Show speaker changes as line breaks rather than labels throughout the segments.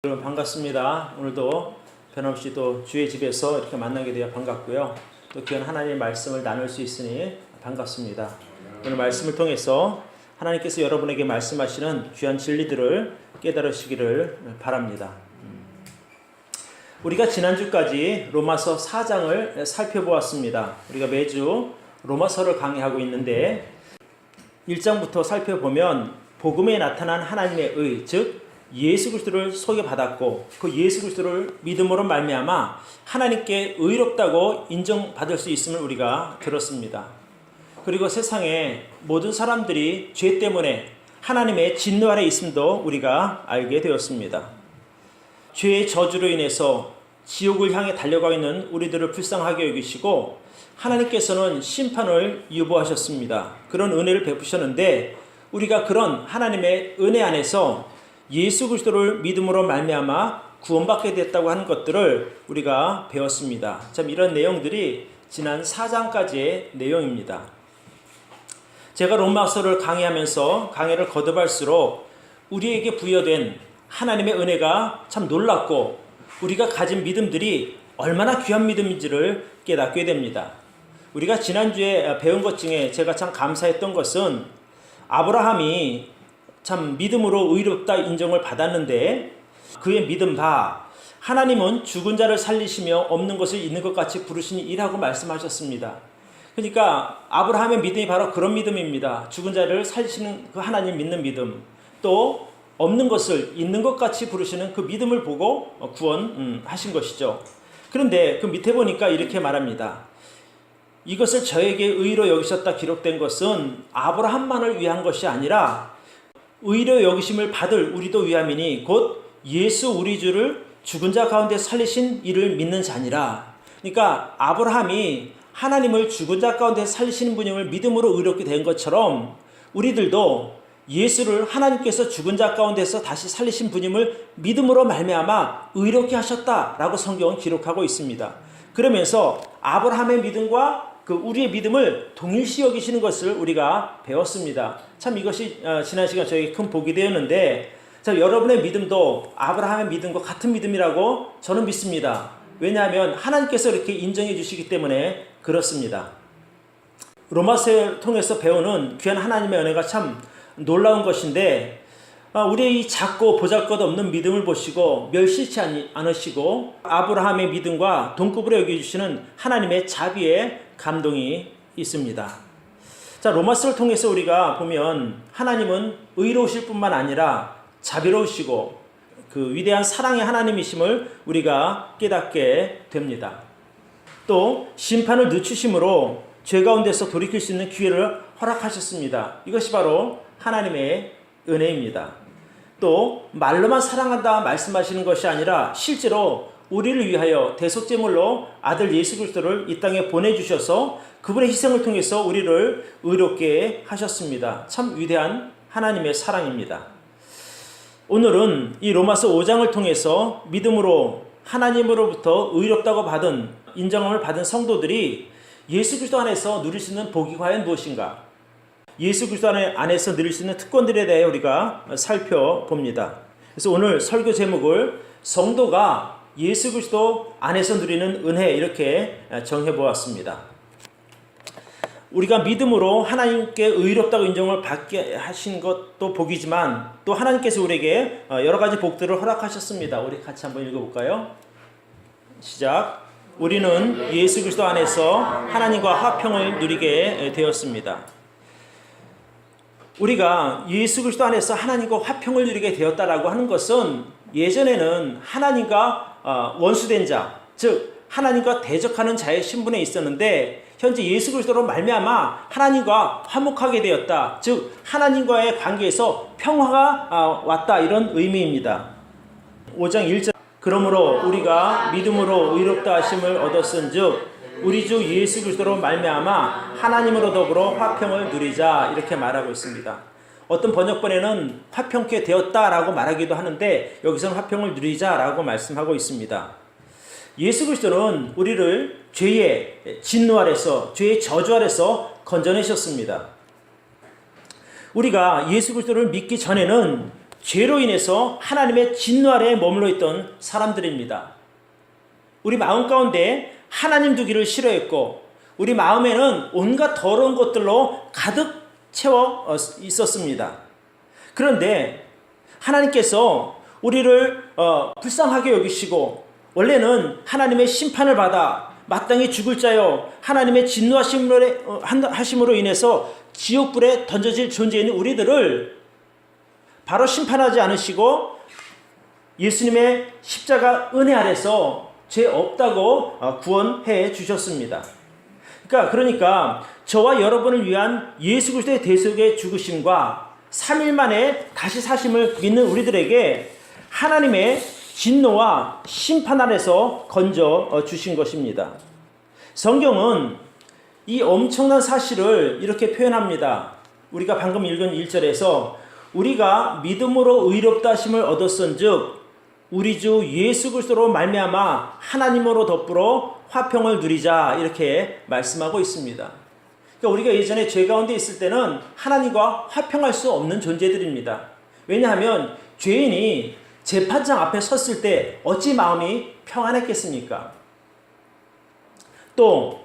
여러분 반갑습니다. 오늘도 변함없이 또 주의 집에서 이렇게 만나게 되어 반갑고요. 또 귀한 하나님의 말씀을 나눌 수 있으니 반갑습니다. 오늘 말씀을 통해서 하나님께서 여러분에게 말씀하시는 귀한 진리들을 깨달으시기를 바랍니다. 우리가 지난주까지 로마서 4장을 살펴보았습니다. 우리가 매주 로마서를 강의하고 있는데 1장부터 살펴보면 복음에 나타난 하나님의 의, 즉 예수 그리스도를 소개받았고 그 예수 그리스도를 믿음으로 말미암아 하나님께 의롭다고 인정받을 수 있음을 우리가 들었습니다. 그리고 세상의 모든 사람들이 죄 때문에 하나님의 진노 아래 있음도 우리가 알게 되었습니다. 죄의 저주로 인해서 지옥을 향해 달려가고 있는 우리들을 불쌍하게 여기시고 하나님께서는 심판을 유보하셨습니다. 그런 은혜를 베푸셨는데 우리가 그런 하나님의 은혜 안에서 예수 그리스도를 믿음으로 말미암아 구원받게 됐다고 하는 것들을 우리가 배웠습니다. 참 이런 내용들이 지난 4장까지의 내용입니다. 제가 로마서를 강의하면서 강의를 거듭할수록 우리에게 부여된 하나님의 은혜가 참 놀랍고 우리가 가진 믿음들이 얼마나 귀한 믿음인지를 깨닫게 됩니다. 우리가 지난주에 배운 것 중에 제가 참 감사했던 것은 아브라함이 참 믿음으로 의롭다 인정을 받았는데 그의 믿음 바 하나님은 죽은 자를 살리시며 없는 것을 있는 것 같이 부르시니 이라고 말씀하셨습니다. 그러니까 아브라함의 믿음이 바로 그런 믿음입니다. 죽은 자를 살리시는 그 하나님 믿는 믿음, 또 없는 것을 있는 것 같이 부르시는 그 믿음을 보고 구원하신 것이죠. 그런데 그 밑에 보니까 이렇게 말합니다. 이것을 저에게 의로 여기셨다 기록된 것은 아브라함만을 위한 것이 아니라 의로 여기심을 받을 우리도 위함이니 곧 예수 우리 주를 죽은 자 가운데 살리신 이를 믿는 자니라. 그러니까 아브라함이 하나님을 죽은 자 가운데 살리시는 분임을 믿음으로 의롭게 된 것처럼 우리들도 예수를 하나님께서 죽은 자 가운데서 다시 살리신 분임을 믿음으로 말미암아 의롭게 하셨다라고 성경은 기록하고 있습니다. 그러면서 아브라함의 믿음과 그 우리의 믿음을 동일시 여기시는 것을 우리가 배웠습니다. 참 이것이 지난 시간 저에게 큰 복이 되었는데 자, 여러분의 믿음도 아브라함의 믿음과 같은 믿음이라고 저는 믿습니다. 왜냐하면 하나님께서 이렇게 인정해 주시기 때문에 그렇습니다. 로마서를 통해서 배우는 귀한 하나님의 은혜가 참 놀라운 것인데 우리의 이 작고 보잘것없는 믿음을 보시고 멸시치 않으시고 아브라함의 믿음과 동급으로 여겨주시는 하나님의 자비에 감동이 있습니다. 자, 로마서를 통해서 우리가 보면 하나님은 의로우실 뿐만 아니라 자비로우시고 그 위대한 사랑의 하나님이심을 우리가 깨닫게 됩니다. 또 심판을 늦추심으로 죄 가운데서 돌이킬 수 있는 기회를 허락하셨습니다. 이것이 바로 하나님의 은혜입니다. 또 말로만 사랑한다 말씀하시는 것이 아니라 실제로 우리를 위하여 대속제물로 아들 예수 그리스도를 이 땅에 보내주셔서 그분의 희생을 통해서 우리를 의롭게 하셨습니다. 참 위대한 하나님의 사랑입니다. 오늘은 이 로마서 5장을 통해서 믿음으로 하나님으로부터 의롭다고 받은 인정함을 받은 성도들이 예수 그리스도 안에서 누릴 수 있는 복이 과연 무엇인가? 예수 그리스도 안에서 누릴 수 있는 특권들에 대해 우리가 살펴봅니다. 그래서 오늘 설교 제목을 성도가 예수 그리스도 안에서 누리는 은혜 이렇게 정해보았습니다. 우리가 믿음으로 하나님께 의롭다고 인정을 받게 하신 것도 복이지만 또 하나님께서 우리에게 여러 가지 복들을 허락하셨습니다. 우리 같이 한번 읽어볼까요? 시작. 우리는 예수 그리스도 안에서 하나님과 화평을 누리게 되었습니다. 우리가 예수 그리스도 안에서 하나님과 화평을 누리게 되었다라고 하는 것은 예전에는 하나님과 원수된 자, 즉 하나님과 대적하는 자의 신분에 있었는데 현재 예수 그리스도로 말미암아 하나님과 화목하게 되었다. 즉 하나님과의 관계에서 평화가 왔다 이런 의미입니다. 5장 1절 그러므로 우리가 믿음으로 의롭다 하심을 얻었은즉 우리 주 예수 그리스도로 말미암아 하나님으로 더불어 화평을 누리자 이렇게 말하고 있습니다. 어떤 번역본에는 화평케 되었다라고 말하기도 하는데 여기서는 화평을 누리자라고 말씀하고 있습니다. 예수 그리스도는 우리를 죄의 진노 아래서 죄의 저주 아래서 건져내셨습니다. 우리가 예수 그리스도를 믿기 전에는 죄로 인해서 하나님의 진노 아래에 머물러 있던 사람들입니다. 우리 마음 가운데 하나님 두기를 싫어했고 우리 마음에는 온갖 더러운 것들로 가득 채워 있었습니다. 그런데 하나님께서 우리를 불쌍하게 여기시고 원래는 하나님의 심판을 받아 마땅히 죽을 자요 하나님의 진노하심으로 인해서 지옥불에 던져질 존재인 우리들을 바로 심판하지 않으시고 예수님의 십자가 은혜 아래서 죄 없다고 구원해 주셨습니다. 그러니까 저와 여러분을 위한 예수 그리스도의 대속의 죽으심과 3일 만에 다시 사심을 믿는 우리들에게 하나님의 진노와 심판 아래서 건져 주신 것입니다. 성경은 이 엄청난 사실을 이렇게 표현합니다. 우리가 방금 읽은 1절에서 우리가 믿음으로 의롭다 하심을 얻었은즉 우리 주 예수 그리스도로 말미암아 하나님으로 더불어 화평을 누리자 이렇게 말씀하고 있습니다. 그러니까 우리가 예전에 죄 가운데 있을 때는 하나님과 화평할 수 없는 존재들입니다. 왜냐하면 죄인이 재판장 앞에 섰을 때 어찌 마음이 평안했겠습니까? 또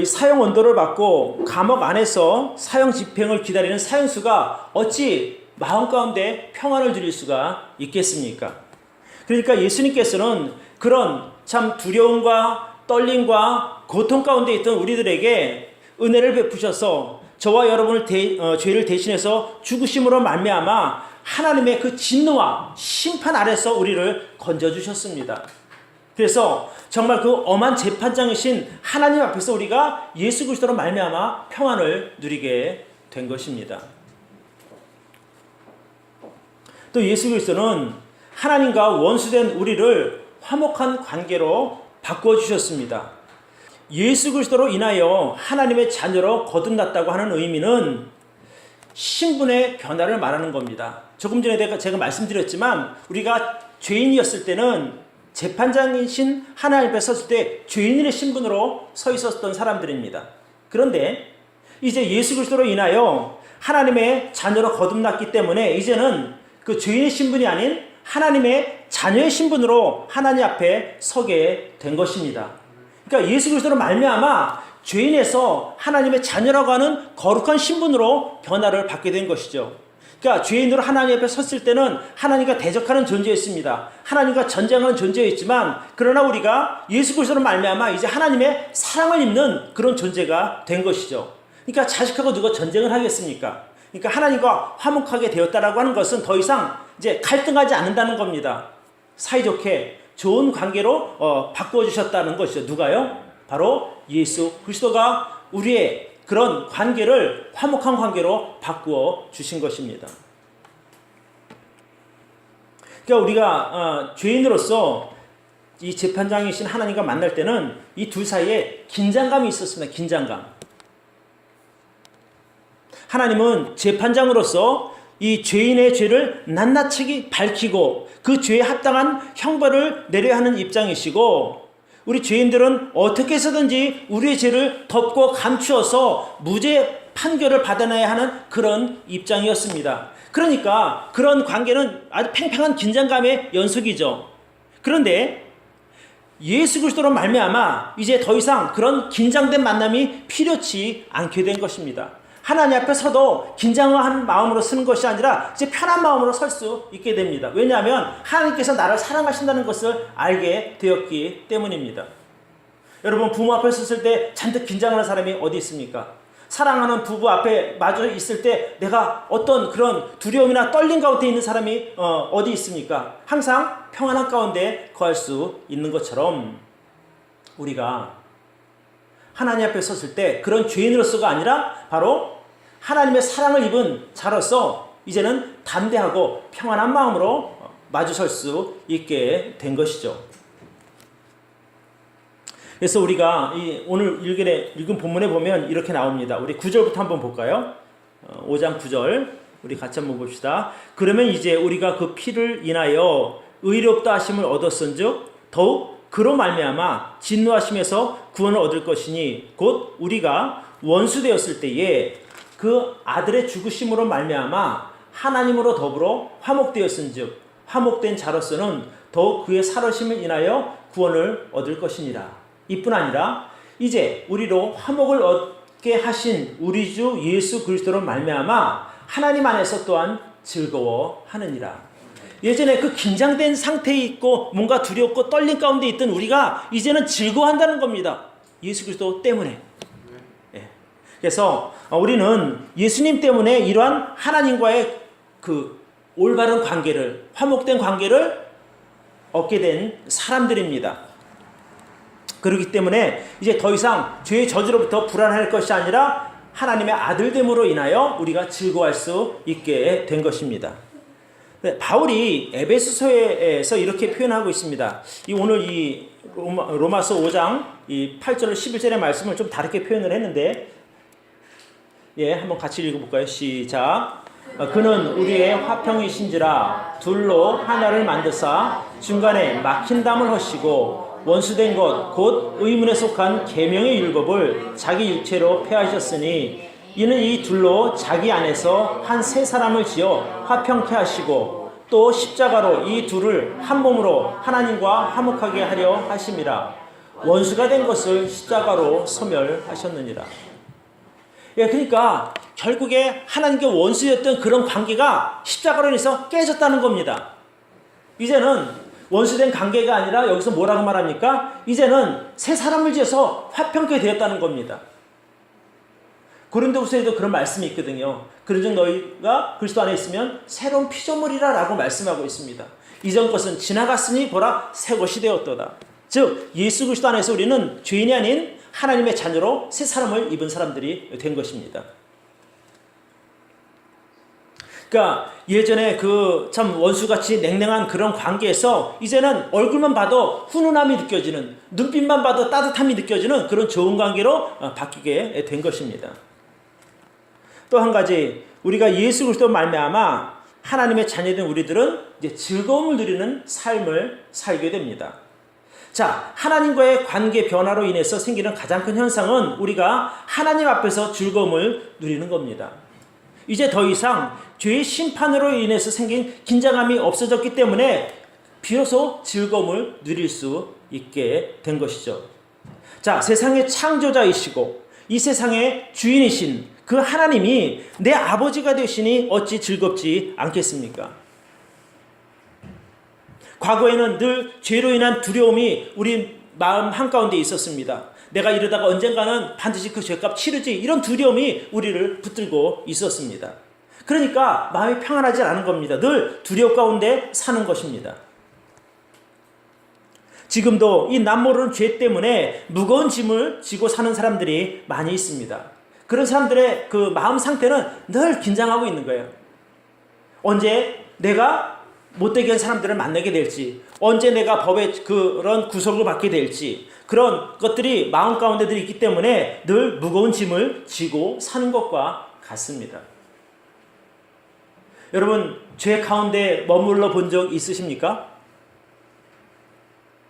사형 언도를 받고 감옥 안에서 사형 집행을 기다리는 사형수가 어찌 마음 가운데 평안을 누릴 수가 있겠습니까? 그러니까 예수님께서는 그런 참 두려움과 떨림과 고통 가운데 있던 우리들에게 은혜를 베푸셔서 저와 여러분을 죄를 대신해서 죽으심으로 말미암아 하나님의 그 진노와 심판 아래서 우리를 건져주셨습니다. 그래서 정말 그 엄한 재판장이신 하나님 앞에서 우리가 예수 그리스도로 말미암아 평안을 누리게 된 것입니다. 또 예수 그리스도는 하나님과 원수된 우리를 화목한 관계로 바꾸어 주셨습니다. 예수 그리스도로 인하여 하나님의 자녀로 거듭났다고 하는 의미는 신분의 변화를 말하는 겁니다. 조금 전에 제가 말씀드렸지만 우리가 죄인이었을 때는 재판장이신 하나님 앞에 섰을 때 죄인의 신분으로 서 있었던 사람들입니다. 그런데 이제 예수 그리스도로 인하여 하나님의 자녀로 거듭났기 때문에 이제는 그 죄인의 신분이 아닌 하나님의 자녀의 신분으로 하나님 앞에 서게 된 것입니다. 그러니까 예수 그리스도로 말미암아 죄인에서 하나님의 자녀라고 하는 거룩한 신분으로 변화를 받게 된 것이죠. 그러니까 죄인으로 하나님 앞에 섰을 때는 하나님과 대적하는 존재였습니다. 하나님과 전쟁하는 존재였지만 그러나 우리가 예수 그리스도로 말미암아 이제 하나님의 사랑을 입는 그런 존재가 된 것이죠. 그러니까 자식하고 누가 전쟁을 하겠습니까? 그러니까 하나님과 화목하게 되었다라고 하는 것은 더 이상 이제 갈등하지 않는다는 겁니다. 사이좋게 좋은 관계로 바꾸어 주셨다는 것이죠. 누가요? 바로 예수 그리스도가 우리의 그런 관계를 화목한 관계로 바꾸어 주신 것입니다. 그러니까 우리가 죄인으로서 이 재판장이신 하나님과 만날 때는 이 둘 사이에 긴장감이 있었습니다. 긴장감. 하나님은 재판장으로서 이 죄인의 죄를 낱낱이 밝히고 그 죄에 합당한 형벌을 내려야 하는 입장이시고 우리 죄인들은 어떻게 해서든지 우리의 죄를 덮고 감추어서 무죄 판결을 받아내야 하는 그런 입장이었습니다. 그러니까 그런 관계는 아주 팽팽한 긴장감의 연속이죠. 그런데 예수 그리스도로 말미암아 이제 더 이상 그런 긴장된 만남이 필요치 않게 된 것입니다. 하나님 앞에 서도 긴장한 마음으로 서는 것이 아니라 이제 편한 마음으로 설 수 있게 됩니다. 왜냐하면 하나님께서 나를 사랑하신다는 것을 알게 되었기 때문입니다. 여러분 부모 앞에 섰을 때 잔뜩 긴장하는 사람이 어디 있습니까? 사랑하는 부부 앞에 마주 있을 때 내가 어떤 그런 두려움이나 떨림 가운데 있는 사람이 어디 있습니까? 항상 평안한 가운데 거할 수 있는 것처럼 우리가 하나님 앞에 섰을 때 그런 죄인으로서가 아니라 바로 하나님의 사랑을 입은 자로서 이제는 담대하고 평안한 마음으로 마주 설 수 있게 된 것이죠. 그래서 우리가 오늘 읽은 본문에 보면 이렇게 나옵니다. 우리 9절부터 한번 볼까요? 5장 9절 우리 같이 한번 봅시다. 그러면 이제 우리가 그 피를 인하여 의롭다 하심을 얻었은즉 더욱 그로 말미암아 진노하심에서 구원을 얻을 것이니 곧 우리가 원수 되었을 때에 그 아들의 죽으심으로 말미암아 하나님으로 더불어 화목되었은즉 화목된 자로서는 더욱 그의 살으심을 인하여 구원을 얻을 것이니라. 이뿐 아니라 이제 우리로 화목을 얻게 하신 우리 주 예수 그리스도로 말미암아 하나님 안에서 또한 즐거워하느니라. 예전에 그 긴장된 상태에 있고 뭔가 두렵고 떨림 가운데 있던 우리가 이제는 즐거워한다는 겁니다. 예수 그리스도 때문에. 그래서 우리는 예수님 때문에 이러한 하나님과의 그 올바른 관계를, 화목된 관계를 얻게 된 사람들입니다. 그렇기 때문에 이제 더 이상 죄의 저주로부터 불안할 것이 아니라 하나님의 아들됨으로 인하여 우리가 즐거워할 수 있게 된 것입니다. 바울이 에베소서에서 이렇게 표현하고 있습니다. 오늘 이 로마서 5장 이 8절 11절의 말씀을 좀 다르게 표현을 했는데, 한번 같이 읽어볼까요? 시작. 그는 우리의 화평이신지라 둘로 하나를 만드사 중간에 막힌 담을 허시고 원수된 것 곧 의문에 속한 계명의 율법을 자기 육체로 폐하셨으니 이는 이 둘로 자기 안에서 한 세 사람을 지어 화평케 하시고 또 십자가로 이 둘을 한 몸으로 하나님과 화목하게 하려 하심이라. 원수가 된 것을 십자가로 소멸하셨느니라. 그러니까 결국에 하나님께 원수였던 그런 관계가 십자가로 인해서 깨졌다는 겁니다. 이제는 원수된 관계가 아니라 여기서 뭐라고 말합니까? 이제는 새 사람을 지어서 화평케 되었다는 겁니다. 고린도후서에도 그런 말씀이 있거든요. 그런즉 너희가 그리스도 안에 있으면 새로운 피조물이라 라고 말씀하고 있습니다. 이전 것은 지나갔으니 보라 새 것이 되었도다. 즉 예수 그리스도 안에서 우리는 죄인이 아닌 하나님의 자녀로 새 사람을 입은 사람들이 된 것입니다. 그러니까 예전에 그 참 원수같이 냉랭한 그런 관계에서 이제는 얼굴만 봐도 훈훈함이 느껴지는, 눈빛만 봐도 따뜻함이 느껴지는 그런 좋은 관계로 바뀌게 된 것입니다. 또 한 가지, 우리가 예수 그리스도 말미암아 하나님의 자녀된 우리들은 이제 즐거움을 누리는 삶을 살게 됩니다. 자, 하나님과의 관계 변화로 인해서 생기는 가장 큰 현상은 우리가 하나님 앞에서 즐거움을 누리는 겁니다. 이제 더 이상 죄의 심판으로 인해서 생긴 긴장감이 없어졌기 때문에 비로소 즐거움을 누릴 수 있게 된 것이죠. 자, 세상의 창조자이시고 이 세상의 주인이신 그 하나님이 내 아버지가 되시니 어찌 즐겁지 않겠습니까? 과거에는 늘 죄로 인한 두려움이 우리 마음 한가운데 있었습니다. 내가 이러다가 언젠가는 반드시 그 죄값 치르지, 이런 두려움이 우리를 붙들고 있었습니다. 그러니까 마음이 평안하지 않은 겁니다. 늘 두려움 가운데 사는 것입니다. 지금도 이 남모르는 죄 때문에 무거운 짐을 지고 사는 사람들이 많이 있습니다. 그런 사람들의 그 마음 상태는 늘 긴장하고 있는 거예요. 언제 내가 못되게 한 사람들을 만나게 될지, 언제 내가 법의 그런 구속을 받게 될지, 그런 것들이 마음 가운데 있기 때문에 늘 무거운 짐을 지고 사는 것과 같습니다. 여러분, 죄 가운데 머물러 본 적 있으십니까?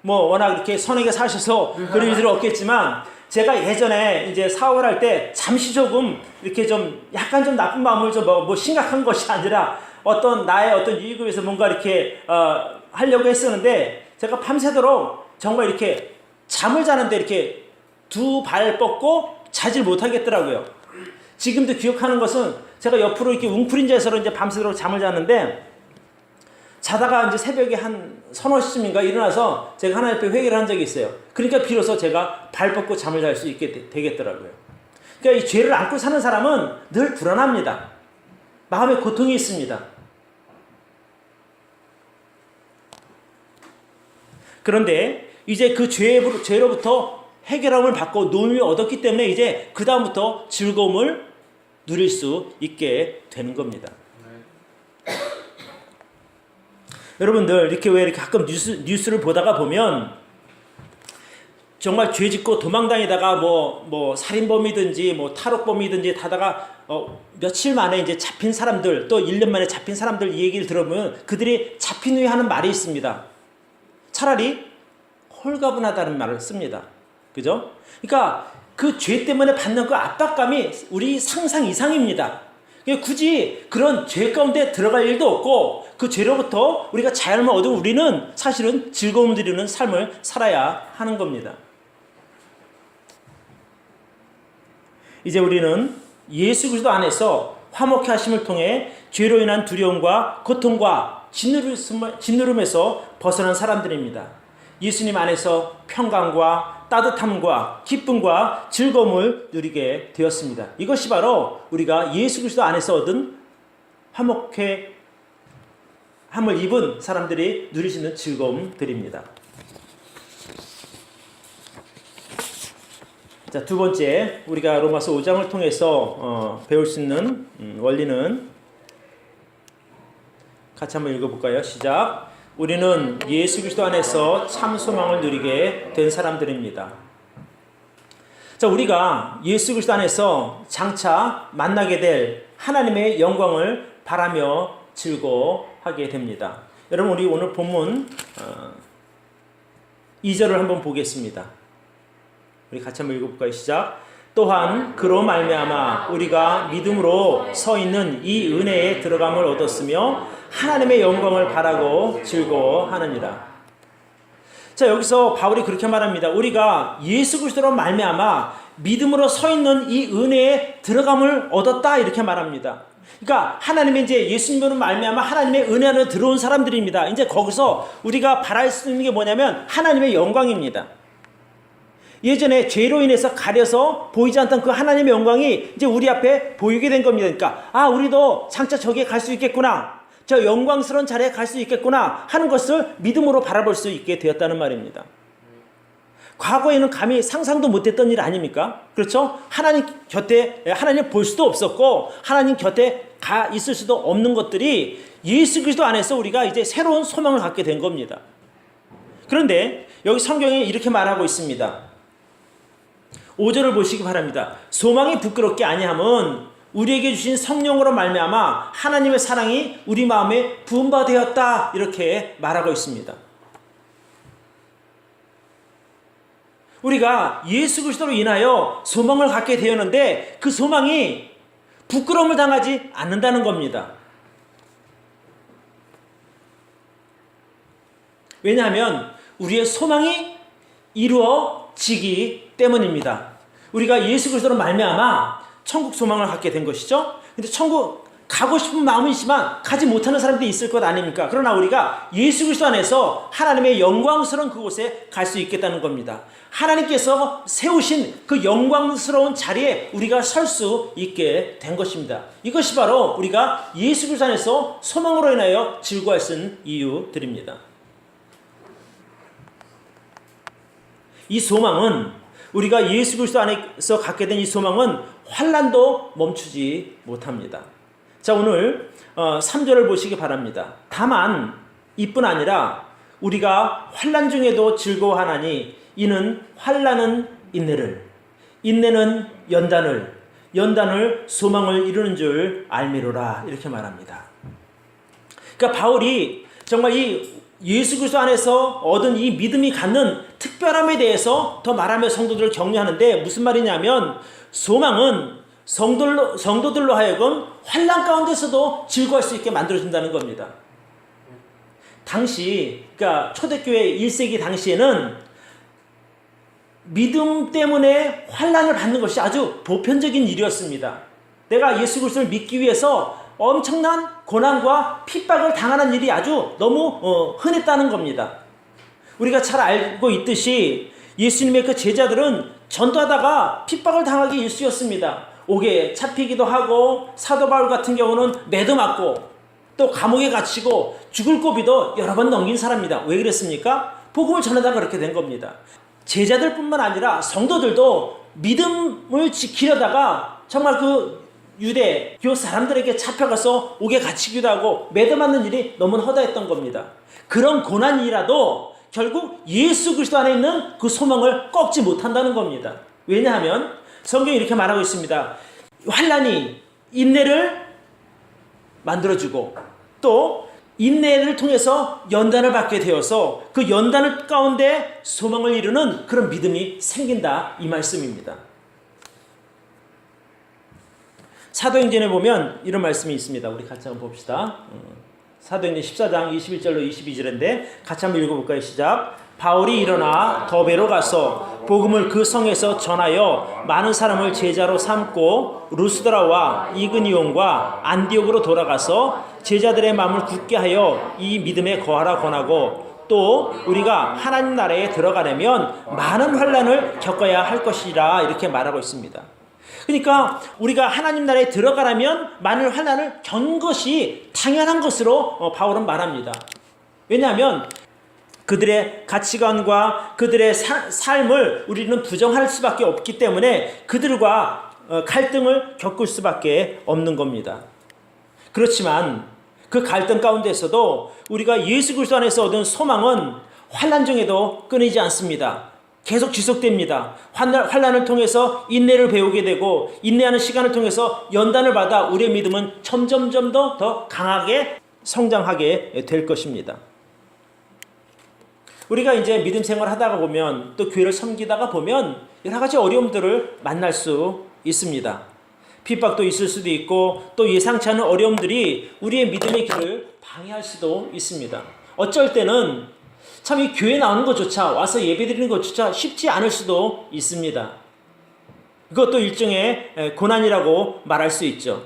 워낙 이렇게 선하게 사셔서 그런 일들은 없겠지만, 제가 예전에 이제 사업을 할 때 잠시 조금 이렇게 좀 약간 좀 나쁜 마음을 좀 심각한 것이 아니라 어떤 나의 어떤 유익을 위해서 뭔가 이렇게 하려고 했었는데, 제가 밤새도록 정말 이렇게 잠을 자는데 이렇게 두 발 뻗고 자질 못하겠더라고요. 지금도 기억하는 것은 제가 옆으로 이렇게 웅크린 자세로 이제 밤새도록 잠을 자는데, 자다가 이제 새벽에 한 서너 시쯤인가 일어나서 제가 하나님 앞에 회개를 한 적이 있어요. 그러니까 비로소 제가 발 뻗고 잠을 잘 수 있게 되겠더라고요. 그러니까 이 죄를 안고 사는 사람은 늘 불안합니다. 마음에 고통이 있습니다. 그런데 이제 그 죄로부터 해결함을 받고 노임을 얻었기 때문에 이제 그 다음부터 즐거움을 누릴 수 있게 되는 겁니다. 여러분들 이렇게 왜 이렇게 가끔 뉴스를 보다가 보면 정말 죄 짓고 도망다니다가 뭐 살인범이든지 뭐 탈옥범이든지 하다가 며칠 만에 이제 잡힌 사람들, 또 1년 만에 잡힌 사람들 이 얘기를 들어보면 그들이 잡힌 후에 하는 말이 있습니다. 차라리 홀가분하다는 말을 씁니다. 그죠? 그러니까 그 죄 때문에 받는 그 압박감이 우리 상상 이상입니다. 굳이 그런 죄 가운데 들어갈 일도 없고 그 죄로부터 우리가 자유를 얻은 우리는 사실은 즐거움을 누리는 삶을 살아야 하는 겁니다. 이제 우리는 예수 그리스도 안에서 화목케 하심을 통해 죄로 인한 두려움과 고통과 짓누름에서 벗어난 사람들입니다. 예수님 안에서 평강과 따뜻함과 기쁨과 즐거움을 누리게 되었습니다. 이것이 바로 우리가 예수 그리스도 안에서 얻은 화목케 함을 입은 사람들이 누릴 수 있는 즐거움들입니다. 자, 두 번째, 우리가 로마서 5장을 통해서 배울 수 있는 원리는 같이 한번 읽어볼까요? 시작. 우리는 예수 그리스도 안에서 참 소망을 누리게 된 사람들입니다. 자, 우리가 예수 그리스도 안에서 장차 만나게 될 하나님의 영광을 바라며 즐거워하게 됩니다. 여러분, 우리 오늘 본문 2절을 한번 보겠습니다. 우리 같이 한번 읽어볼까요? 시작. 또한 그로 말미암아 우리가 믿음으로 서 있는 이 은혜에 들어감을 얻었으며 하나님의 영광을 바라고 즐거워하느니라. 자, 여기서 바울이 그렇게 말합니다. 우리가 예수 그리스도로 말미암아 믿음으로 서 있는 이 은혜에 들어감을 얻었다, 이렇게 말합니다. 그러니까 하나님의 이제 예수님으로 말미암아 하나님의 은혜 안에 들어온 사람들입니다. 이제 거기서 우리가 바랄 수 있는 게 뭐냐면 하나님의 영광입니다. 예전에 죄로 인해서 가려서 보이지 않던 그 하나님의 영광이 이제 우리 앞에 보이게 된 겁니다. 그러니까 우리도 장차 저기에 갈 수 있겠구나, 저 영광스러운 자리에 갈 수 있겠구나 하는 것을 믿음으로 바라볼 수 있게 되었다는 말입니다. 과거에는 감히 상상도 못했던 일 아닙니까? 그렇죠? 하나님 곁에 하나님 볼 수도 없었고 하나님 곁에 가 있을 수도 없는 것들이 예수 그리스도 안에서 우리가 이제 새로운 소망을 갖게 된 겁니다. 그런데 여기 성경에 이렇게 말하고 있습니다. 5절을 보시기 바랍니다. 소망이 부끄럽게 아니함은 우리에게 주신 성령으로 말미암아 하나님의 사랑이 우리 마음에 부은 바 되었다, 이렇게 말하고 있습니다. 우리가 예수 그리스도로 인하여 소망을 갖게 되었는데 그 소망이 부끄러움을 당하지 않는다는 겁니다. 왜냐하면 우리의 소망이 이루어지기 때문입니다. 우리가 예수 그리스도로 말미암아 천국 소망을 갖게 된 것이죠. 근데 천국 가고 싶은 마음은 있지만 가지 못하는 사람들이 있을 것 아닙니까? 그러나 우리가 예수 그리스도 안에서 하나님의 영광스러운 그곳에 갈 수 있겠다는 겁니다. 하나님께서 세우신 그 영광스러운 자리에 우리가 설 수 있게 된 것입니다. 이것이 바로 우리가 예수 그리스도 안에서 소망으로 인하여 즐거워할 수 있는 이유들입니다. 이 소망은, 우리가 예수 그리스도 안에서 갖게 된 이 소망은 환난도 멈추지 못합니다. 자, 오늘 3절을 보시기 바랍니다. 다만 이뿐 아니라 우리가 환난 중에도 즐거워하나니 이는 환난은 인내를, 인내는 연단을, 연단을 소망을 이루는 줄 알미로라, 이렇게 말합니다. 그러니까 바울이 정말 이 예수 그리스도 안에서 얻은 이 믿음이 갖는 특별함에 대해서 더 말하며 성도들을 격려하는데, 무슨 말이냐면 소망은 성도들로 하여금 환난 가운데서도 즐거워할 수 있게 만들어준다는 겁니다. 당시, 그러니까 초대교회 1세기 당시에는 믿음 때문에 환난을 받는 것이 아주 보편적인 일이었습니다. 내가 예수 그리스도를 믿기 위해서 엄청난 고난과 핍박을 당하는 일이 아주 너무 흔했다는 겁니다. 우리가 잘 알고 있듯이 예수님의 그 제자들은 전도하다가 핍박을 당하기 일쑤였습니다. 옥에 잡히기도 하고, 사도 바울 같은 경우는 매도 맞고 또 감옥에 갇히고 죽을 고비도 여러 번 넘긴 사람입니다. 왜 그랬습니까? 복음을 전하다가 그렇게 된 겁니다. 제자들뿐만 아니라 성도들도 믿음을 지키려다가 정말 그 유대교 사람들에게 잡혀가서 옥에 갇히기도 하고 매도 맞는 일이 너무 허다했던 겁니다. 그런 고난이라도 결국 예수 그리스도 안에 있는 그 소망을 꺾지 못한다는 겁니다. 왜냐하면 성경이 이렇게 말하고 있습니다. 환난이 인내를 만들어주고 또 인내를 통해서 연단을 받게 되어서 그 연단을 가운데 소망을 이루는 그런 믿음이 생긴다, 이 말씀입니다. 사도행전에 보면 이런 말씀이 있습니다. 우리 같이 한번 봅시다. 사도행전 14장 21절로 22절인데 같이 한번 읽어볼까요? 시작. 바울이 일어나 더베로 가서 복음을 그 성에서 전하여 많은 사람을 제자로 삼고 루스드라와 이그니온과 안디옥으로 돌아가서 제자들의 마음을 굳게 하여 이 믿음에 거하라 권하고, 또 우리가 하나님 나라에 들어가려면 많은 환난을 겪어야 할 것이라 이렇게 말하고 있습니다. 그러니까 우리가 하나님 나라에 들어가려면 많은 환난을 겪는 것이 당연한 것으로 바울은 말합니다. 왜냐하면 그들의 가치관과 그들의 삶을 우리는 부정할 수밖에 없기 때문에 그들과 갈등을 겪을 수밖에 없는 겁니다. 그렇지만 그 갈등 가운데서도 우리가 예수 그리스도 안에서 얻은 소망은 환난 중에도 끊이지 않습니다. 계속 지속됩니다. 환난을 통해서 인내를 배우게 되고, 인내하는 시간을 통해서 연단을 받아 우리의 믿음은 점점점 더 강하게 성장하게 될 것입니다. 우리가 이제 믿음 생활을 하다가 보면, 또 교회를 섬기다가 보면 여러 가지 어려움들을 만날 수 있습니다. 핍박도 있을 수도 있고, 또 예상치 않은 어려움들이 우리의 믿음의 길을 방해할 수도 있습니다. 어쩔 때는 참 이 교회 나오는 것조차, 와서 예배드리는 것조차 쉽지 않을 수도 있습니다. 그것도 일종의 고난이라고 말할 수 있죠.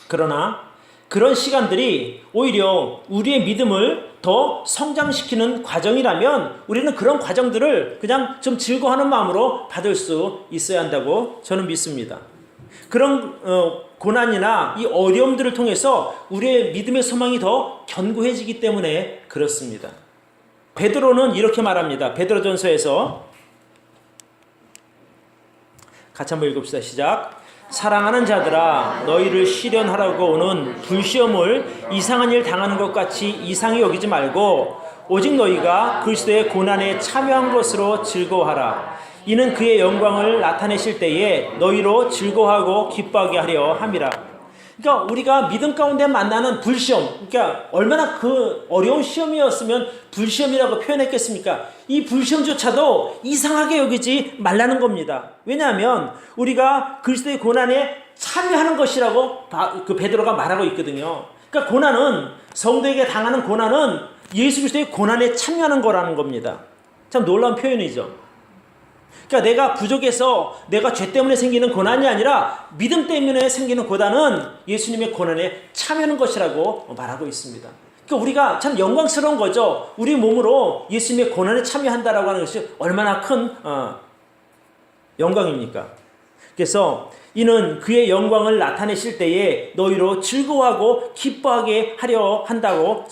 그러나 그런 시간들이 오히려 우리의 믿음을 더 성장시키는 과정이라면 우리는 그런 과정들을 그냥 좀 즐거워하는 마음으로 받을 수 있어야 한다고 저는 믿습니다. 그런 고난이나 이 어려움들을 통해서 우리의 믿음의 소망이 더 견고해지기 때문에 그렇습니다. 베드로는 이렇게 말합니다. 베드로전서에서 같이 한번 읽읍시다. 시작. 사랑하는 자들아, 너희를 시련하라고 오는 불시험을 이상한 일 당하는 것 같이 이상히 여기지 말고 오직 너희가 그리스도의 고난에 참여한 것으로 즐거워하라. 이는 그의 영광을 나타내실 때에 너희로 즐거워하고 기뻐하게 하려 함이라. 그러니까 우리가 믿음 가운데 만나는 불시험, 그러니까 얼마나 그 어려운 시험이었으면 불시험이라고 표현했겠습니까? 이 불시험조차도 이상하게 여기지 말라는 겁니다. 왜냐하면 우리가 그리스도의 고난에 참여하는 것이라고 그 베드로가 말하고 있거든요. 그러니까 고난은, 성도에게 당하는 고난은 예수 그리스도의 고난에 참여하는 거라는 겁니다. 참 놀라운 표현이죠. 그러니까 내가 부족해서 내가 죄 때문에 생기는 고난이 아니라 믿음 때문에 생기는 고난은 예수님의 고난에 참여하는 것이라고 말하고 있습니다. 그러니까 우리가 참 영광스러운 거죠. 우리 몸으로 예수님의 고난에 참여한다라고 하는 것이 얼마나 큰 영광입니까? 그래서 이는 그의 영광을 나타내실 때에 너희로 즐거워하고 기뻐하게 하려 한다고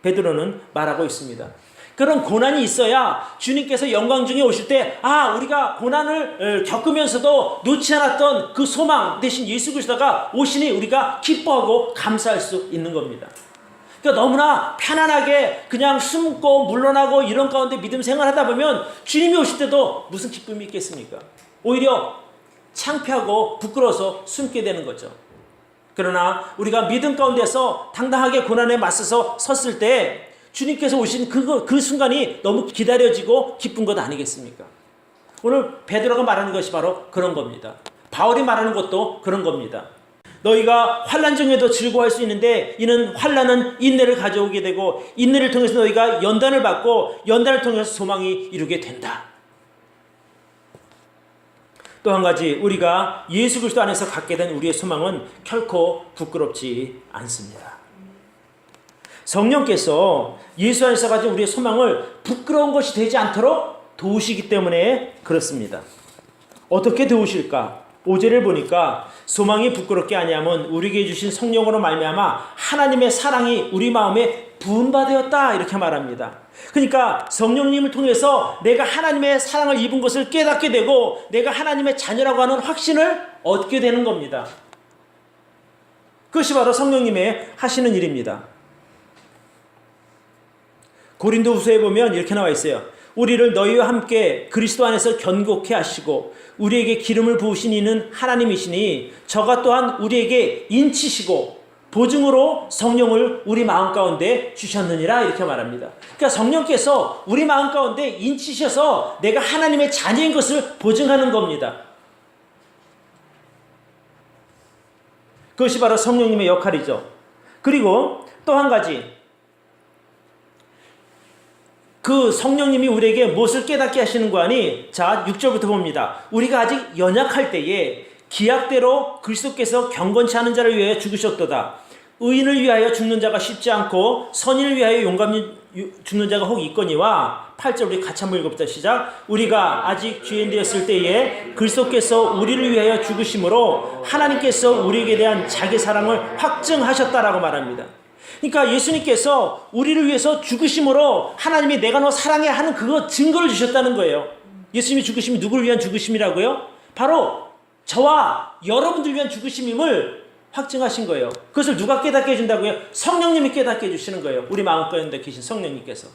베드로는 말하고 있습니다. 그런 고난이 있어야 주님께서 영광 중에 오실 때, 우리가 고난을 겪으면서도 놓지 않았던 그 소망 대신 예수 그리스도가 오시니 우리가 기뻐하고 감사할 수 있는 겁니다. 그러니까 너무나 편안하게 그냥 숨고 물러나고 이런 가운데 믿음 생활하다 보면 주님이 오실 때도 무슨 기쁨이 있겠습니까? 오히려 창피하고 부끄러워서 숨게 되는 거죠. 그러나 우리가 믿음 가운데서 당당하게 고난에 맞서서 섰을 때 주님께서 오신 그 순간이 너무 기다려지고 기쁜 것 아니겠습니까? 오늘 베드로가 말하는 것이 바로 그런 겁니다. 바울이 말하는 것도 그런 겁니다. 너희가 환난 중에도 즐거워할 수 있는데 이는 환난은 인내를 가져오게 되고 인내를 통해서 너희가 연단을 받고 연단을 통해서 소망이 이루게 된다. 또 한 가지, 우리가 예수 그리스도 안에서 갖게 된 우리의 소망은 결코 부끄럽지 않습니다. 성령께서 예수 안에서 가진 우리의 소망을 부끄러운 것이 되지 않도록 도우시기 때문에 그렇습니다. 어떻게 도우실까? 5절을 보니까 소망이 부끄럽게 아니하면 우리에게 주신 성령으로 말미암아 하나님의 사랑이 우리 마음에 부은바 되었다 이렇게 말합니다. 그러니까 성령님을 통해서 내가 하나님의 사랑을 입은 것을 깨닫게 되고 내가 하나님의 자녀라고 하는 확신을 얻게 되는 겁니다. 그것이 바로 성령님의 하시는 일입니다. 고린도후서에 보면 이렇게 나와 있어요. 우리를 너희와 함께 그리스도 안에서 견고케 하시고 우리에게 기름을 부으신 이는 하나님이시니 저가 또한 우리에게 인치시고 보증으로 성령을 우리 마음 가운데 주셨느니라 이렇게 말합니다. 그러니까 성령께서 우리 마음 가운데 인치셔서 내가 하나님의 자녀인 것을 보증하는 겁니다. 그것이 바로 성령님의 역할이죠. 그리고 또 한 가지, 그 성령님이 우리에게 무엇을 깨닫게 하시는 거 아니? 자, 6절부터 봅니다. 우리가 아직 연약할 때에 기약대로 그리스도께서 경건치 않은 자를 위하여 죽으셨도다. 의인을 위하여 죽는 자가 쉽지 않고 선인을 위하여 용감히 죽는 자가 혹 있거니와. 8절 우리 같이 한번 읽어봅시다. 시작. 우리가 아직 죄인 되었을 때에 그리스도께서 우리를 위하여 죽으심으로 하나님께서 우리에게 대한 자기 사랑을 확증하셨다라고 말합니다. 그러니까 예수님께서 우리를 위해서 죽으심으로 하나님이 내가 너 사랑해 하는 그거 증거를 주셨다는 거예요. 예수님이 죽으심이 누구를 위한 죽으심이라고요? 바로 저와 여러분들 위한 죽으심임을 확증하신 거예요. 그것을 누가 깨닫게 해준다고요? 성령님이 깨닫게 해주시는 거예요. 우리 마음가운데 계신 성령님께서.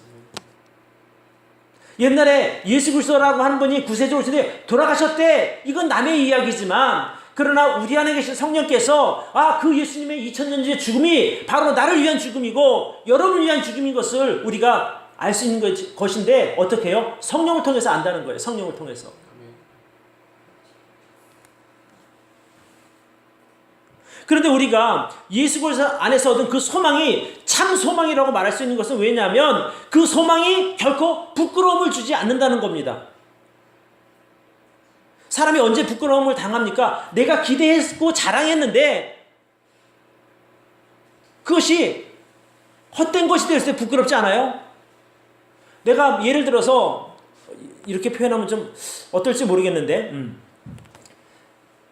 옛날에 예수 그리스도라고 하는 분이 구세주로 오시는데 돌아가셨대. 이건 남의 이야기지만 그러나 우리 안에 계신 성령께서 그 예수님의 2000년 전의 죽음이 바로 나를 위한 죽음이고 여러분을 위한 죽음인 것을 우리가 알 수 있는 것인데 어떻게 해요? 성령을 통해서 안다는 거예요. 성령을 통해서. 그런데 우리가 예수 그리스도 안에서 얻은 그 소망이 참 소망이라고 말할 수 있는 것은 왜냐하면 그 소망이 결코 부끄러움을 주지 않는다는 겁니다. 사람이 언제 부끄러움을 당합니까? 내가 기대했고 자랑했는데 그것이 헛된 것이 됐을 때 부끄럽지 않아요? 내가 예를 들어서 이렇게 표현하면 좀 어떨지 모르겠는데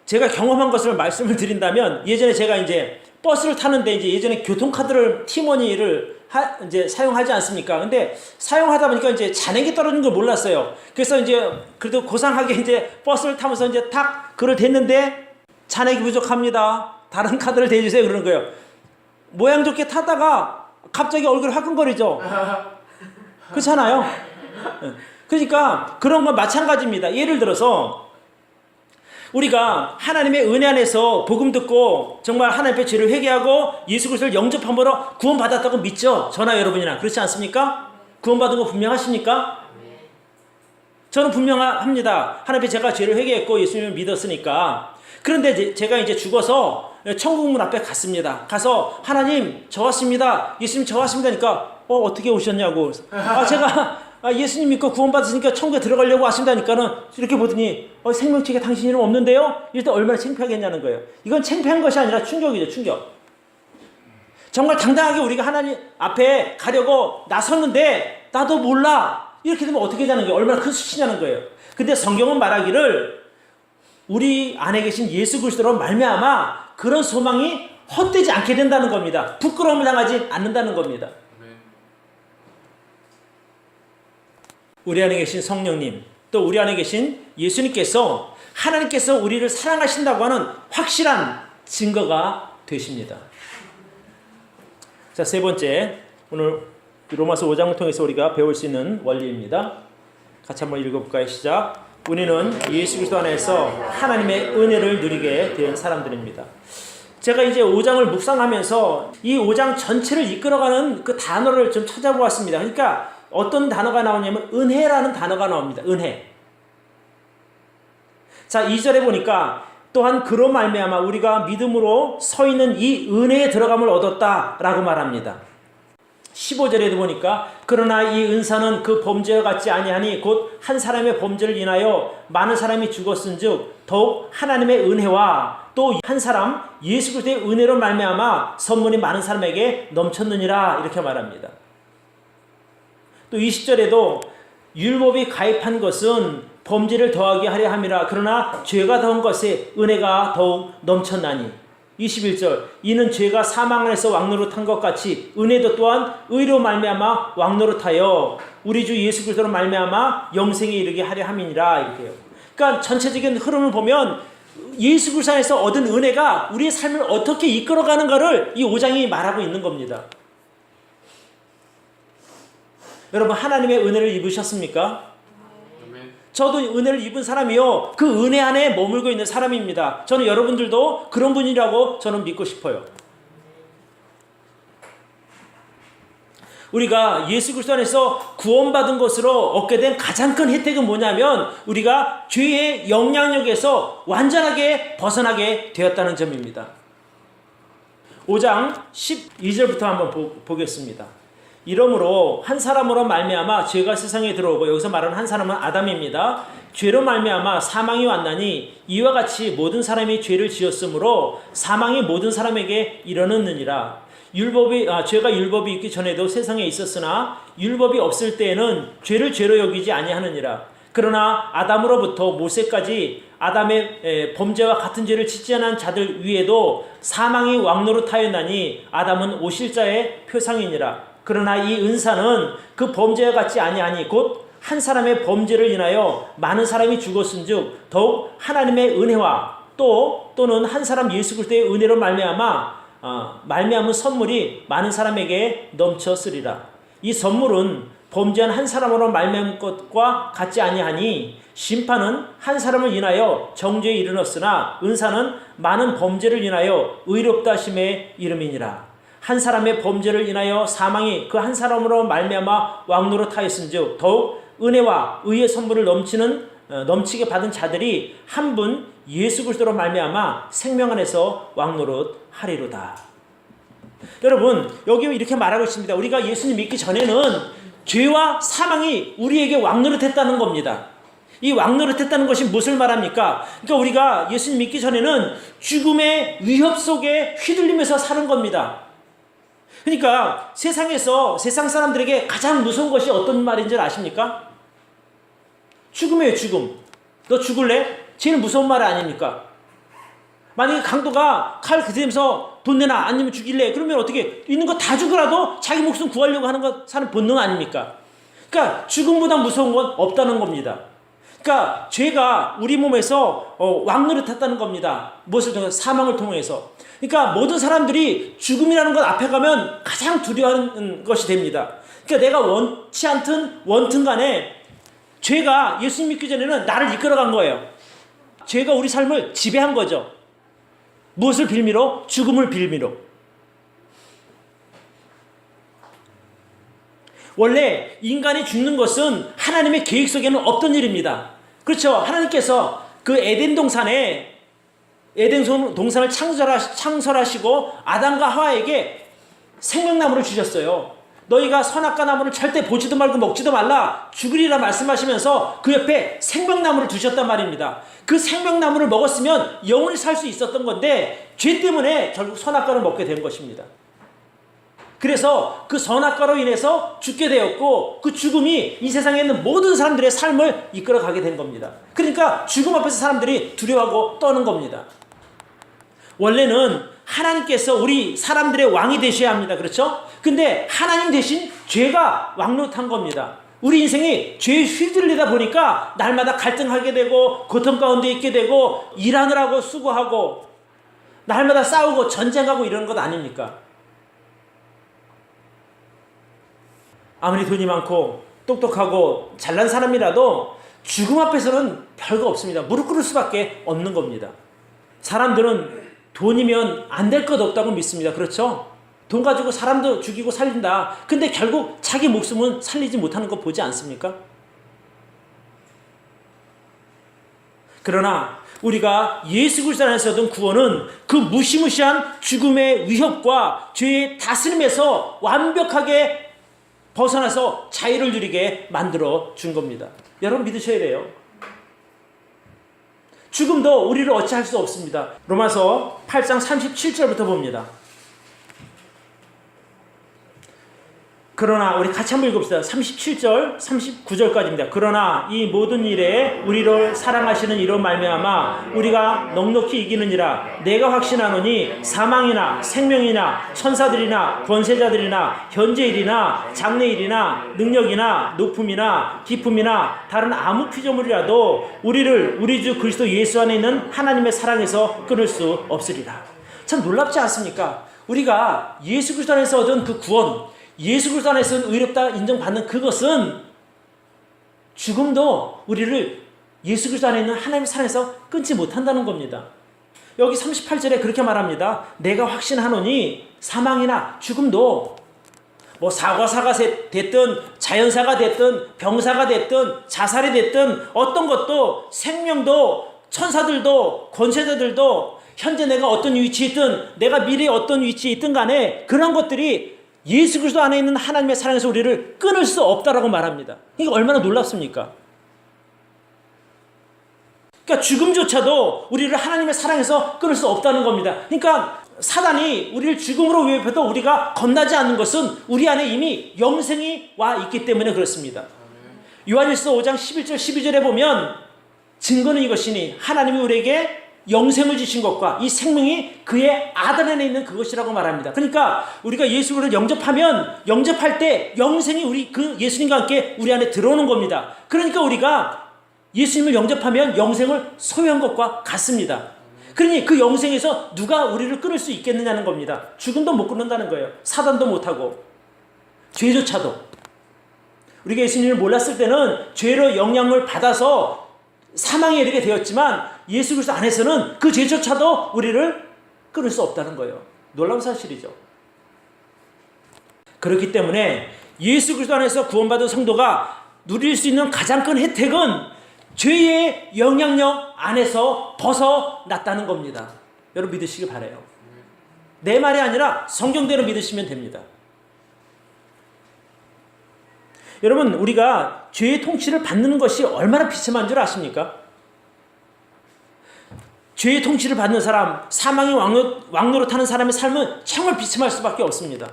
제가 경험한 것을 말씀을 드린다면 예전에 제가 이제 버스를 타는데 이제 예전에 교통카드를 티머니를 이제 사용하지 않습니까? 근데 사용하다 보니까 이제 잔액이 떨어진 걸 몰랐어요. 그래서 이제 그래도 고상하게 이제 버스를 타면서 이제 탁 그걸 댔는데 잔액이 부족합니다. 다른 카드를 대주세요. 그러는 거예요. 모양 좋게 타다가 갑자기 얼굴이 화끈거리죠. 그렇잖아요. 그러니까 그런 건 마찬가지입니다. 예를 들어서 우리가 하나님의 은혜 안에서 복음 듣고 정말 하나님 앞에 죄를 회개하고 예수 그리스도를 영접함으로 구원받았다고 믿죠? 저나 여러분이나 그렇지 않습니까? 구원받은 거 분명하십니까? 저는 분명합니다. 하나님 앞에 제가 죄를 회개했고 예수님을 믿었으니까. 그런데 제가 이제 죽어서 천국문 앞에 갔습니다. 가서 하나님 저 왔습니다. 예수님 저 왔습니다. 하니까 어떻게 오셨냐고. 제가 예수님 믿고 구원받으시니까 천국에 들어가려고 하신다니까는 이렇게 보더니 생명책에 당신 이름 없는데요? 이럴 때 얼마나 창피하겠냐는 거예요. 이건 창피한 것이 아니라 충격이죠. 충격. 정말 당당하게 우리가 하나님 앞에 가려고 나섰는데 나도 몰라. 이렇게 되면 어떻게 되는 거예요? 얼마나 큰 수치냐는 거예요. 근데 성경은 말하기를 우리 안에 계신 예수 그리스도로 말미암아 그런 소망이 헛되지 않게 된다는 겁니다. 부끄러움을 당하지 않는다는 겁니다. 우리 안에 계신 성령님, 또 우리 안에 계신 예수님께서 하나님께서 우리를 사랑하신다고 하는 확실한 증거가 되십니다. 자, 세 번째, 오늘 로마서 5장을 통해서 우리가 배울 수 있는 원리입니다. 같이 한번 읽어볼까요? 시작. 우리는 예수 그리스도 안에서 하나님의 은혜를 누리게 된 사람들입니다. 제가 이제 5장을 묵상하면서 이 5장 전체를 이끌어가는 그 단어를 좀 찾아보았습니다. 그러니까 어떤 단어가 나오냐면 은혜라는 단어가 나옵니다. 은혜. 자, 2절에 보니까 또한 그로 말미암아 우리가 믿음으로 서 있는 이 은혜에 들어감을 얻었다라고 말합니다. 15절에도 보니까 그러나 이 은사는 그 범죄와 같지 아니하니 곧 한 사람의 범죄를 인하여 많은 사람이 죽었은즉 더욱 하나님의 은혜와 또 한 사람 예수 그리스도의 은혜로 말미암아 선물이 많은 사람에게 넘쳤느니라 이렇게 말합니다. 또 20절에도 율법이 가입한 것은 범죄를 더하게 하려 함이라 그러나 죄가 더한 것에 은혜가 더욱 넘쳤나니 21절 이는 죄가 사망 안에서 왕노릇한 것 같이 은혜도 또한 의로 말미암아 왕노릇하여 우리 주 예수 그리스도로 말미암아 영생에 이르게 하려 함이니라 이렇게요. 그러니까 전체적인 흐름을 보면 예수 그리스도 안에서 얻은 은혜가 우리의 삶을 어떻게 이끌어가는가를 이 5장이 말하고 있는 겁니다. 여러분 하나님의 은혜를 입으셨습니까? 저도 은혜를 입은 사람이요. 그 은혜 안에 머물고 있는 사람입니다. 저는 여러분들도 그런 분이라고 저는 믿고 싶어요. 우리가 예수 그리스도 안에서 구원받은 것으로 얻게 된 가장 큰 혜택은 뭐냐면 우리가 죄의 영향력에서 완전하게 벗어나게 되었다는 점입니다. 5장 12절부터 한번 보겠습니다. 이러므로 한 사람으로 말미암아 죄가 세상에 들어오고, 여기서 말하는 한 사람은 아담입니다. 죄로 말미암아 사망이 왔나니 이와 같이 모든 사람이 죄를 지었으므로 사망이 모든 사람에게 이르렀느니라. 죄가 율법이 있기 전에도 세상에 있었으나 율법이 없을 때에는 죄를 죄로 여기지 아니하느니라. 그러나 아담으로부터 모세까지 아담의 범죄와 같은 죄를 짓지 않은 자들 위에도 사망이 왕노릇하였나니 아담은 오실 자의 표상이니라. 그러나 이 은사는 그 범죄와 같지 아니하니 곧 한 사람의 범죄를 인하여 많은 사람이 죽었은즉 더욱 하나님의 은혜와 또는 한 사람 예수 그리스도의 은혜로 말미암은 선물이 많은 사람에게 넘쳤으리라. 이 선물은 범죄한 한 사람으로 말미암은 것과 같지 아니하니 심판은 한 사람을 인하여 정죄에 이르렀으나 은사는 많은 범죄를 인하여 의롭다 하심의 이름이니라. 한 사람의 범죄를 인하여 사망이 그 한 사람으로 말미암아 왕노릇하였은즉 더욱 은혜와 의의 선물을 넘치게 받은 자들이 한 분 예수 그리스도로 말미암아 생명 안에서 왕노릇하리로다. 여러분, 여기 이렇게 말하고 있습니다. 우리가 예수님 믿기 전에는 죄와 사망이 우리에게 왕노릇했다는 겁니다. 이 왕노릇했다는 것이 무엇을 말합니까? 그러니까 우리가 예수님 믿기 전에는 죽음의 위협 속에 휘둘리면서 사는 겁니다. 그러니까 세상 사람들에게 가장 무서운 것이 어떤 말인 줄 아십니까? 죽음이에요, 죽음. 너 죽을래? 제일 무서운 말 아닙니까? 만약에 강도가 칼 그대면서 돈 내놔, 아니면 죽일래? 그러면 어떻게? 있는 거 다 죽으라도 자기 목숨 구하려고 하는 거 사는 본능 아닙니까? 그러니까 죽음보다 무서운 건 없다는 겁니다. 그러니까 죄가 우리 몸에서 왕노릇했다는 겁니다. 무엇을 통해서? 사망을 통해서. 그러니까 모든 사람들이 죽음이라는 것 앞에 가면 가장 두려워하는 것이 됩니다. 그러니까 내가 원치 않든 원튼 간에 죄가 예수님 믿기 전에는 나를 이끌어간 거예요. 죄가 우리 삶을 지배한 거죠. 무엇을 빌미로? 죽음을 빌미로. 원래 인간이 죽는 것은 하나님의 계획 속에는 없던 일입니다. 그렇죠. 하나님께서 그 에덴 동산을 창설하시고 아담과 하와에게 생명나무를 주셨어요. 너희가 선악과 나무를 절대 보지도 말고 먹지도 말라 죽으리라 말씀하시면서 그 옆에 생명나무를 두셨단 말입니다. 그 생명나무를 먹었으면 영원히 살 수 있었던 건데 죄 때문에 결국 선악과를 먹게 된 것입니다. 그래서 그 선악과로 인해서 죽게 되었고 그 죽음이 이 세상에 있는 모든 사람들의 삶을 이끌어가게 된 겁니다. 그러니까 죽음 앞에서 사람들이 두려워하고 떠는 겁니다. 원래는 하나님께서 우리 사람들의 왕이 되셔야 합니다. 그렇죠? 근데 하나님 대신 죄가 왕노릇한 겁니다. 우리 인생이 죄에 휘둘리다 보니까 날마다 갈등하게 되고 고통 가운데 있게 되고 일하느라고 수고하고 날마다 싸우고 전쟁하고 이런 것 아닙니까? 아무리 돈이 많고 똑똑하고 잘난 사람이라도 죽음 앞에서는 별거 없습니다. 무릎 꿇을 수밖에 없는 겁니다. 사람들은 돈이면 안 될 것 없다고 믿습니다. 그렇죠? 돈 가지고 사람도 죽이고 살린다. 근데 결국 자기 목숨은 살리지 못하는 거 보지 않습니까? 그러나 우리가 예수 그리스도 안에서 얻은 구원은 그 무시무시한 죽음의 위협과 죄의 다스림에서 완벽하게 벗어나서 자유를 누리게 만들어 준 겁니다. 여러분 믿으셔야 돼요. 죽음도 우리를 어찌할 수 없습니다. 로마서 8장 37절부터 봅니다. 그러나 우리 같이 한번 읽읍시다. 37절 39절까지입니다. 그러나 이 모든 일에 우리를 사랑하시는 이로 말미암아 우리가 넉넉히 이기느니라. 내가 확신하노니 사망이나 생명이나 천사들이나 권세자들이나 현재일이나 장래일이나 능력이나 높음이나 깊음이나 다른 아무 피조물이라도 우리를 우리 주 그리스도 예수 안에 있는 하나님의 사랑에서 끊을 수 없으리라. 참 놀랍지 않습니까? 우리가 예수 그리스도 안에서 얻은 그 구원, 예수 그리스도 안에서 의롭다 인정받는 그것은 죽음도 우리를 예수 그리스도 안에 있는 하나님의 사랑에서 끊지 못한다는 겁니다. 여기 38절에 그렇게 말합니다. 내가 확신하노니 사망이나 죽음도 뭐 사고사가 됐든 자연사가 됐든 병사가 됐든 자살이 됐든 어떤 것도 생명도 천사들도 권세자들도 현재 내가 어떤 위치에 있든 내가 미래에 어떤 위치에 있든 간에 그런 것들이 예수 그리스도 안에 있는 하나님의 사랑에서 우리를 끊을 수 없다라고 말합니다. 이게 얼마나 놀랍습니까? 그러니까 죽음조차도 우리를 하나님의 사랑에서 끊을 수 없다는 겁니다. 그러니까 사단이 우리를 죽음으로 위협해도 우리가 겁나지 않는 것은 우리 안에 이미 영생이 와 있기 때문에 그렇습니다. 요한일서 5장 11절 12절에 보면 증거는 이것이니 하나님이 우리에게 영생을 주신 것과 이 생명이 그의 아들 안에 있는 그것이라고 말합니다. 그러니까 우리가 예수를 영접할 때 영생이 우리 그 예수님과 함께 우리 안에 들어오는 겁니다. 그러니까 우리가 예수님을 영접하면 영생을 소유한 것과 같습니다. 그러니 그 영생에서 누가 우리를 끊을 수 있겠느냐는 겁니다. 죽음도 못 끊는다는 거예요. 사단도 못하고 죄조차도. 우리가 예수님을 몰랐을 때는 죄로 영향을 받아서 사망에 이르게 되었지만 예수 그리스도 안에서는 그 죄조차도 우리를 끊을 수 없다는 거예요. 놀라운 사실이죠. 그렇기 때문에 예수 그리스도 안에서 구원받은 성도가 누릴 수 있는 가장 큰 혜택은 죄의 영향력 안에서 벗어났다는 겁니다. 여러분 믿으시기 바라요. 내 말이 아니라 성경대로 믿으시면 됩니다. 여러분 우리가 죄의 통치를 받는 것이 얼마나 비참한 줄 아십니까? 죄의 통치를 받는 사람, 사망의 왕노릇하는 사람의 삶은 정말 비참할 수밖에 없습니다.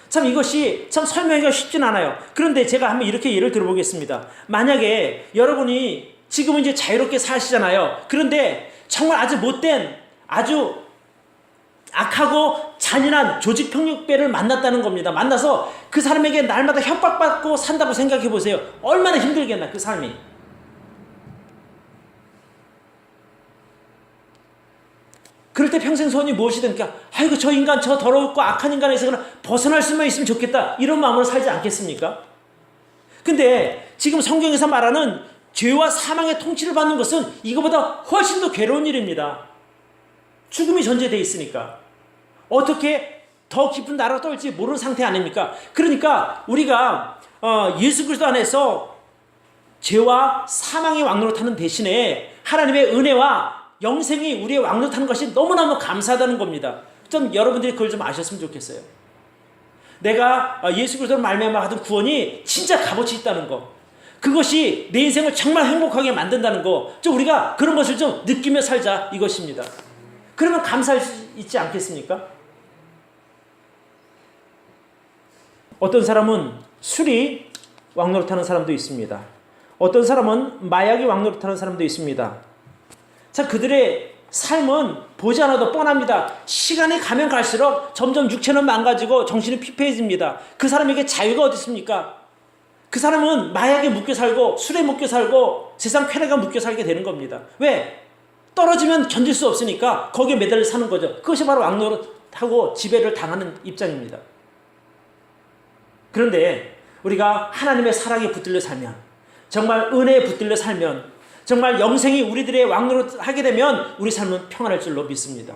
참 이것이 참 설명하기가 쉽진 않아요. 그런데 제가 한번 이렇게 예를 들어보겠습니다. 만약에 여러분이 지금은 이제 자유롭게 사시잖아요. 그런데 정말 아주 못된, 아주 악하고 잔인한 조직폭력배를 만났다는 겁니다. 만나서 그 사람에게 날마다 협박받고 산다고 생각해 보세요. 얼마나 힘들겠나 그 삶이. 그럴 때 평생 소원이 무엇이든 아이고 저 인간 저 더럽고 악한 인간에서 벗어날 수만 있으면 좋겠다 이런 마음으로 살지 않겠습니까? 근데 지금 성경에서 말하는 죄와 사망의 통치를 받는 것은 이거보다 훨씬 더 괴로운 일입니다. 죽음이 전제되어 있으니까 어떻게 더 깊은 나라로 떨지 모르는 상태 아닙니까? 그러니까 우리가 예수 그리스도 안에서 죄와 사망의 왕노릇하는 대신에 하나님의 은혜와 영생이 우리의 왕노릇하는 것이 너무너무 감사하다는 겁니다. 좀 여러분들이 그걸 좀 아셨으면 좋겠어요. 내가 예수 그리스도로 말미암아 받은 구원이 진짜 값어치 있다는 거, 그것이 내 인생을 정말 행복하게 만든다는 거, 좀 우리가 그런 것을 좀 느끼며 살자 이것입니다. 그러면 감사할 수 있지 않겠습니까? 어떤 사람은 술이 왕노릇하는 사람도 있습니다. 어떤 사람은 마약이 왕노릇하는 사람도 있습니다. 자, 그들의 삶은 보지 않아도 뻔합니다. 시간이 가면 갈수록 점점 육체는 망가지고 정신은 피폐해집니다. 그 사람에게 자유가 어디 있습니까? 그 사람은 마약에 묶여 살고 술에 묶여 살고 세상 쾌락에 묶여 살게 되는 겁니다. 왜? 떨어지면 견딜 수 없으니까 거기에 매달려 사는 거죠. 그것이 바로 왕노릇하고 지배를 당하는 입장입니다. 그런데 우리가 하나님의 사랑에 붙들려 살면, 정말 은혜에 붙들려 살면, 정말 영생이 우리들의 왕노릇 하게 되면 우리 삶은 평안할 줄로 믿습니다.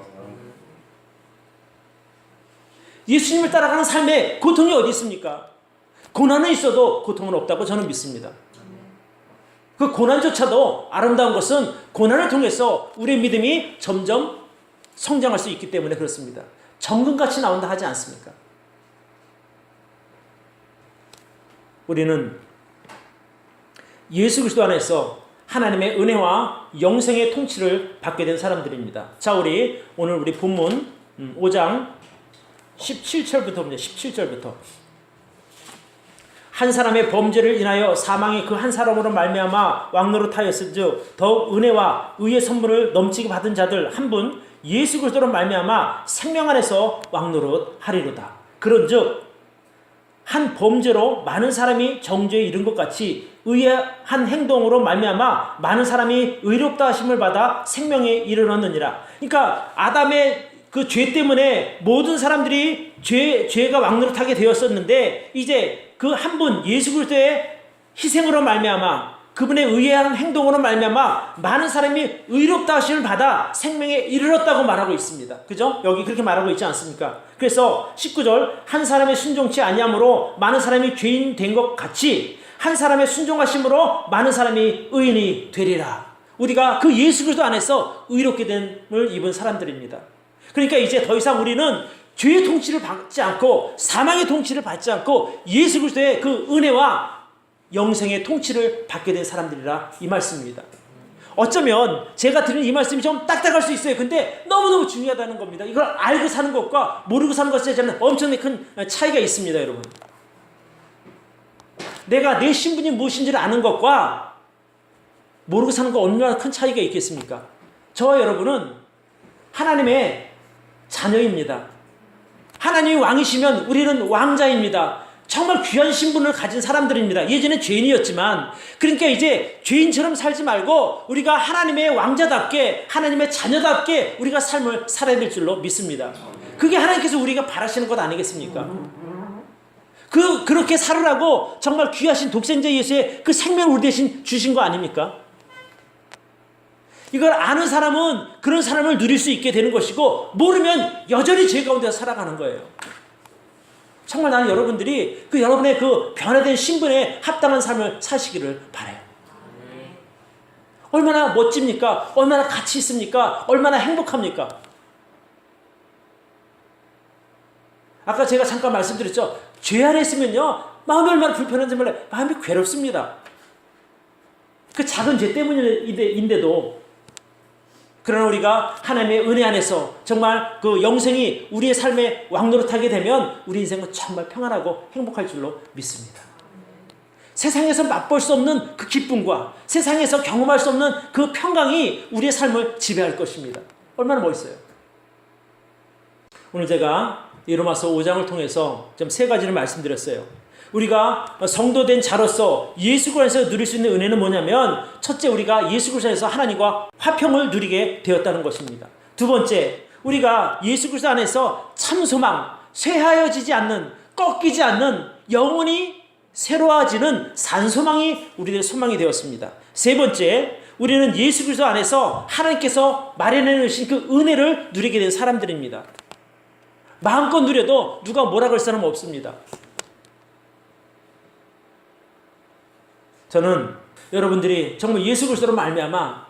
예수님을 따라가는 삶에 고통이 어디 있습니까? 고난은 있어도 고통은 없다고 저는 믿습니다. 그 고난조차도 아름다운 것은 고난을 통해서 우리의 믿음이 점점 성장할 수 있기 때문에 그렇습니다. 정금같이 나온다 하지 않습니까? 우리는 예수 그리스도 안에서 하나님의 은혜와 영생의 통치를 받게 된 사람들입니다. 자, 오늘 우리 본문 5장 17절부터 봅니다. 17절부터. 한 사람의 범죄를 인하여 사망이 그 한 사람으로 말미암아 왕노릇하였은즉 더욱 은혜와 의의 선물을 넘치게 받은 자들 한 분 예수 그리스도로 말미암아 생명 안에서 왕노릇하리로다. 그런즉 한 범죄로 많은 사람이 정죄에 이른 것 같이 의의 한 행동으로 말미암아 많은 사람이 의롭다 하심을 받아 생명에 이르렀느니라. 그러니까 아담의 그 죄 때문에 모든 사람들이 죄가 왕노릇하게 되었었는데 이제 그 한 분 예수 그리스도의 희생으로 말미암아 그분의 의한 행동으로 말미암아 많은 사람이 의롭다 하심을 받아 생명에 이르렀다고 말하고 있습니다. 그죠? 여기 그렇게 말하고 있지 않습니까? 그래서 19절 한 사람의 순종치 아니함으로 많은 사람이 죄인 된 것 같이 한 사람의 순종하심으로 많은 사람이 의인이 되리라. 우리가 그 예수 그리스도 안에서 의롭게 됨을 입은 사람들입니다. 그러니까 이제 더 이상 우리는 죄의 통치를 받지 않고 사망의 통치를 받지 않고 예수 그리스도의 그 은혜와 영생의 통치를 받게 된 사람들이라 이 말씀입니다. 어쩌면 제가 드리는 이 말씀이 좀 딱딱할 수 있어요. 근데 너무너무 중요하다는 겁니다. 이걸 알고 사는 것과 모르고 사는 것에 엄청나게 큰 차이가 있습니다, 여러분. 내가 내 신분이 무엇인지를 아는 것과 모르고 사는 거 얼마나 큰 차이가 있겠습니까? 저와 여러분은 하나님의 자녀입니다. 하나님이 왕이시면 우리는 왕자입니다. 정말 귀한 신분을 가진 사람들입니다. 예전에 죄인이었지만, 그러니까 이제 죄인처럼 살지 말고 우리가 하나님의 왕자답게, 하나님의 자녀답게 우리가 삶을 살아야 될 줄로 믿습니다. 그게 하나님께서 우리가 바라시는 것 아니겠습니까? 그렇게 살으라고 정말 귀하신 독생자 예수의 그 생명을 우리 대신 주신 거 아닙니까? 이걸 아는 사람은 그런 사람을 누릴 수 있게 되는 것이고, 모르면 여전히 죄 가운데 살아가는 거예요. 정말 나는 여러분들이 여러분의 그 변화된 신분에 합당한 삶을 사시기를 바라요. 얼마나 멋집니까? 얼마나 가치 있습니까? 얼마나 행복합니까? 아까 제가 잠깐 말씀드렸죠. 죄 안에 있으면요, 마음이 얼마나 불편한지 몰라요. 마음이 괴롭습니다. 그 작은 죄 때문인데도. 그러나 우리가 하나님의 은혜 안에서 정말 그 영생이 우리의 삶에 왕노릇하게 되면 우리 인생은 정말 평안하고 행복할 줄로 믿습니다. 세상에서 맛볼 수 없는 그 기쁨과 세상에서 경험할 수 없는 그 평강이 우리의 삶을 지배할 것입니다. 얼마나 멋있어요. 오늘 제가 이 로마서 5장을 통해서 좀 세 가지를 말씀드렸어요. 우리가 성도된 자로서 예수 그리스도 안에서 누릴 수 있는 은혜는 뭐냐면, 첫째, 우리가 예수 그리스도 안에서 하나님과 화평을 누리게 되었다는 것입니다. 두 번째, 우리가 예수 그리스도 안에서 참 소망, 쇠하여지지 않는, 꺾이지 않는, 영원히 새로워지는 산소망이 우리의 소망이 되었습니다. 세 번째, 우리는 예수 그리스도 안에서 하나님께서 마련해 놓으신 그 은혜를 누리게 된 사람들입니다. 마음껏 누려도 누가 뭐라 그럴 사람은 없습니다. 저는 여러분들이 정말 예수 그리스도로 말미암아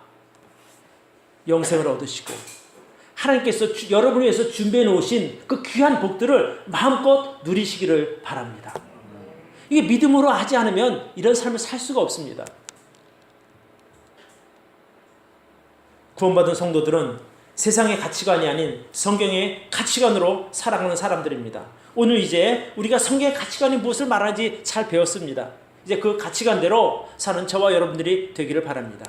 영생을 얻으시고 하나님께서 여러분을 위해서 준비해 놓으신 그 귀한 복들을 마음껏 누리시기를 바랍니다. 이게 믿음으로 하지 않으면 이런 삶을 살 수가 없습니다. 구원받은 성도들은 세상의 가치관이 아닌 성경의 가치관으로 살아가는 사람들입니다. 오늘 이제 우리가 성경의 가치관이 무엇을 말하는지 잘 배웠습니다. 이제 그 가치관대로 사는 저와 여러분들이 되기를 바랍니다.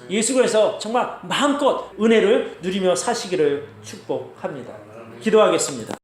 예수 그리스도에서 정말 마음껏 은혜를 누리며 사시기를 축복합니다. 기도하겠습니다.